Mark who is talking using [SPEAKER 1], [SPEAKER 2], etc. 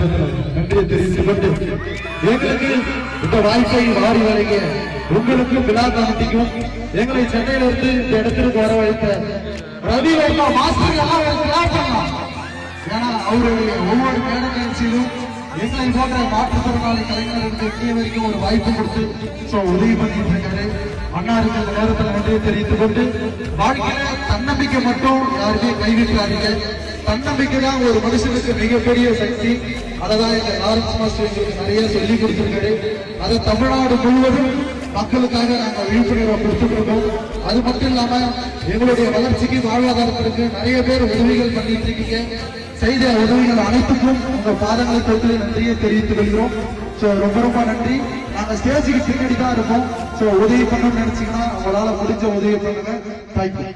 [SPEAKER 1] நேரத்தில் நன்றியை தெரிவித்துக் கொண்டு எங்களுக்கு இந்த வாய்ப்பை வாரி வழங்கிய உங்களுக்கும் விழா கமிட்டிக்கும் எங்களை சென்னையிலிருந்து இந்த இடத்திற்கு வரவழைத்த ரவி வர்மா மாஸ்டர் எல்லாம் ஏன்னா அவருடைய ஒவ்வொரு மேடை நிகழ்ச்சியிலும் எங்களை போன்ற மாற்றுத்திறனாளி கலைஞர்களுக்கு இங்கே வரைக்கும் ஒரு வாய்ப்பு கொடுத்து உதவி பண்ணிட்டு இருக்காரு. அண்ணாருக்கு இந்த நேரத்தில் நன்றியை தெரிவித்துக் கொண்டு வாழ்க்கையில தன்னம்பிக்கை மட்டும் யாருமே கைவிட்டாதீங்க. தன்னம்பிக்கை தான் ஒரு மனுஷனுக்கு மிகப்பெரிய சக்தி. அதான் இந்த லாரன்ஸ் மாஸ்டர் எங்களுக்கு நிறைய சொல்லி கொடுத்திருக்காரு. அதை தமிழ்நாடு முழுவதும் மக்களுக்காக நாங்கள் விழிப்புணர்வை கொடுத்துட்டு இருக்கோம். அது மட்டும் இல்லாம எங்களுடைய வளர்ச்சிக்கு வாழ்வாதாரத்திற்கு நிறைய பேர் உதவிகள் பண்ணிட்டு இருக்கீங்க. செய்த உதவிகள் அனைத்துக்கும் உங்க பாதங்களை தொட்டு நன்றியை தெரிவித்துக் கொள்கிறோம். ரொம்ப ரொம்ப நன்றி. நாங்க ஸ்டேஜுக்கு பின்னாடி தான் இருக்கோம். உதவி பண்ணணும்னு நினைச்சீங்கன்னா உங்களால முடிஞ்ச உதவி பண்ணுங்க. தேங்க்யூ.